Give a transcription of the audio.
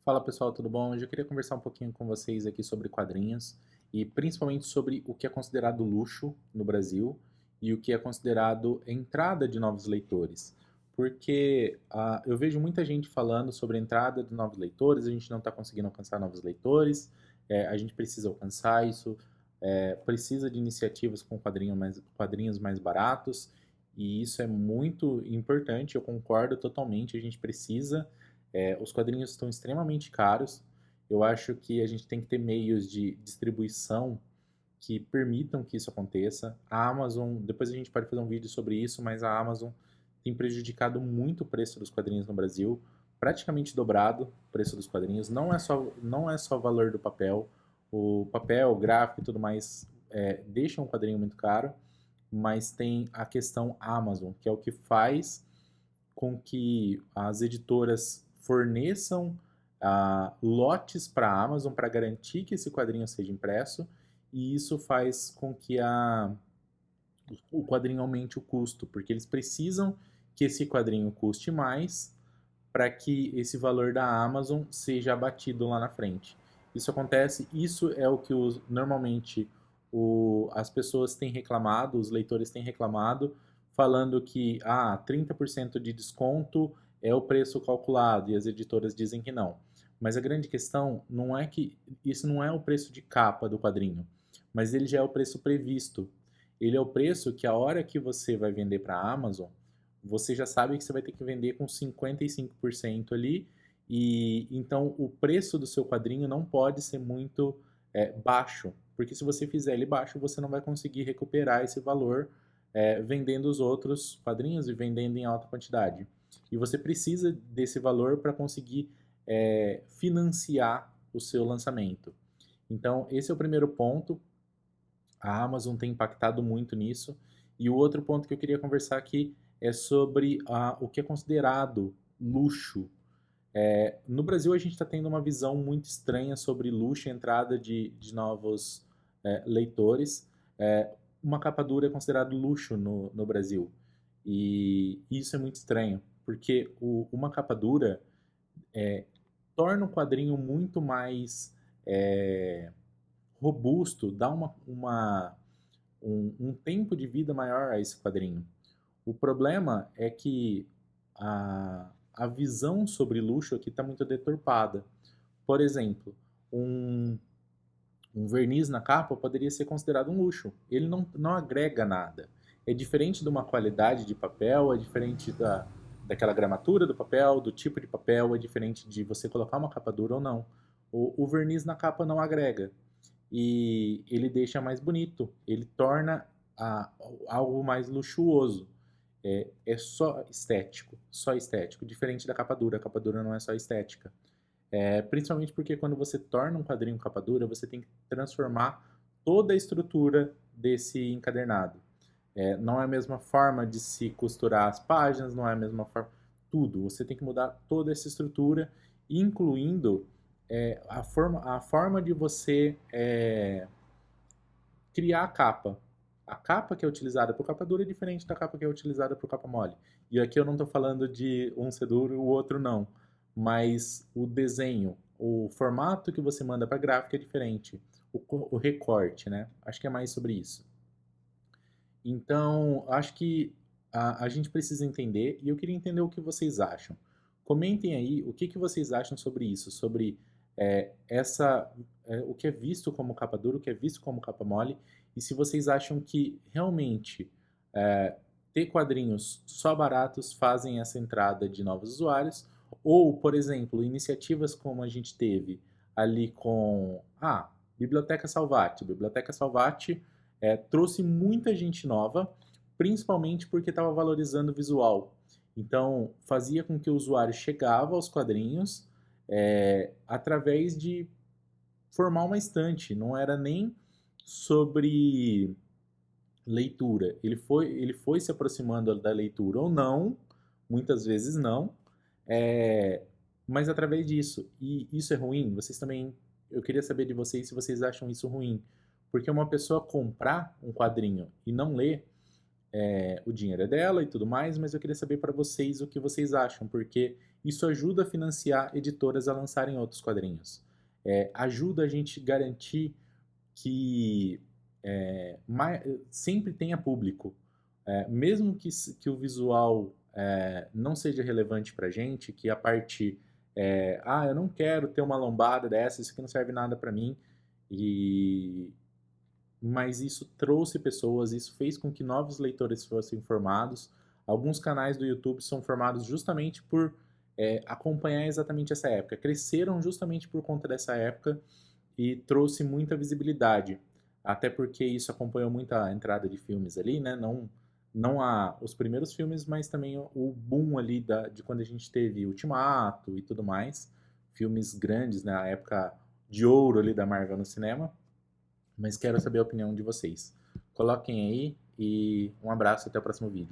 Fala pessoal, tudo bom? Hoje eu queria conversar um pouquinho com vocês aqui sobre quadrinhos e principalmente sobre o que é considerado luxo no Brasil e o que é considerado entrada de novos leitores. Porque eu vejo muita gente falando sobre a entrada de novos leitores, a gente não está conseguindo alcançar novos leitores, a gente precisa alcançar isso, precisa de iniciativas com quadrinhos mais baratos e isso é muito importante, eu concordo totalmente, a gente precisa. Os quadrinhos estão extremamente caros. Eu acho que a gente tem que ter meios de distribuição que permitam que isso aconteça. A Amazon, depois a gente pode fazer um vídeo sobre isso, mas a Amazon tem prejudicado muito o preço dos quadrinhos no Brasil, praticamente dobrado o preço dos quadrinhos. Não é só o valor do papel, o papel, o gráfico e tudo mais deixam o quadrinho muito caro, mas tem a questão Amazon, que é o que faz com que as editoras forneçam lotes para a Amazon para garantir que esse quadrinho seja impresso, e isso faz com que o quadrinho aumente o custo, porque eles precisam que esse quadrinho custe mais para que esse valor da Amazon seja abatido lá na frente. Isso acontece, isso é o que normalmente as pessoas têm reclamado, os leitores têm reclamado, falando que 30% de desconto é o preço calculado e as editoras dizem que não. Mas a grande questão não é que isso não é o preço de capa do quadrinho, mas ele já é o preço previsto. Ele é o preço que a hora que você vai vender para a Amazon, você já sabe que você vai ter que vender com 55% ali, e então o preço do seu quadrinho não pode ser muito baixo, porque se você fizer ele baixo, você não vai conseguir recuperar esse valor vendendo os outros quadrinhos e vendendo em alta quantidade. E você precisa desse valor para conseguir financiar o seu lançamento. Então, esse é o primeiro ponto. A Amazon tem impactado muito nisso. E o outro ponto que eu queria conversar aqui é sobre o que é considerado luxo. No Brasil, a gente está tendo uma visão muito estranha sobre luxo e entrada de novos leitores. Uma capa dura é considerado luxo no Brasil. E isso é muito estranho, porque uma capa dura torna o quadrinho muito mais é, robusto, dá um tempo de vida maior a esse quadrinho. O problema é que a visão sobre luxo aqui está muito deturpada. Por exemplo, um, um verniz na capa poderia ser considerado um luxo. Ele não agrega nada. É diferente de uma qualidade de papel, é diferente daquela gramatura do papel, do tipo de papel, é diferente de você colocar uma capa dura ou não. O verniz na capa não agrega e ele deixa mais bonito, ele torna algo mais luxuoso. É só estético, diferente da capa dura. A capa dura não é só estética. Principalmente porque quando você torna um quadrinho capa dura, você tem que transformar toda a estrutura desse encadernado. Não é a mesma forma de se costurar as páginas, não é a mesma forma. Tudo. Você tem que mudar toda essa estrutura, incluindo a forma de você criar a capa. A capa que é utilizada para capa dura é diferente da capa que é utilizada para capa mole. E aqui eu não estou falando de um ser duro e o outro não. Mas o desenho, o formato que você manda para a gráfica é diferente. O recorte, né? Acho que é mais sobre isso. Então, acho que a gente precisa entender e eu queria entender o que vocês acham. Comentem aí o que vocês acham sobre isso, sobre o que é visto como capa dura, o que é visto como capa mole, e se vocês acham que realmente ter quadrinhos só baratos fazem essa entrada de novos usuários, ou, por exemplo, iniciativas como a gente teve ali com Biblioteca Salvati. Biblioteca Salvati trouxe muita gente nova, principalmente porque estava valorizando o visual. Então, fazia com que o usuário chegava aos quadrinhos através de formar uma estante. Não era nem sobre leitura. Ele foi se aproximando da leitura ou não, muitas vezes não, mas através disso. E isso é ruim? Vocês também. Eu queria saber de vocês se vocês acham isso ruim. Porque uma pessoa comprar um quadrinho e não ler, o dinheiro é dela e tudo mais, mas eu queria saber para vocês o que vocês acham, porque Isso ajuda a financiar editoras a lançarem outros quadrinhos. Ajuda a gente garantir que sempre tenha público. Mesmo que o visual não seja relevante pra gente, que a parte eu não quero ter uma lombada dessa, isso aqui não serve nada pra mim, e mas isso trouxe pessoas, isso fez com que novos leitores fossem formados. Alguns canais do YouTube são formados justamente por acompanhar exatamente essa época. Cresceram justamente por conta dessa época e trouxe muita visibilidade. Até porque isso acompanhou muita entrada de filmes ali, né? Não os primeiros filmes, mas também o boom ali de quando a gente teve Ultimato e tudo mais. Filmes grandes, né? A época de ouro ali da Marvel no cinema. Mas quero saber a opinião de vocês. Coloquem aí e um abraço, até o próximo vídeo.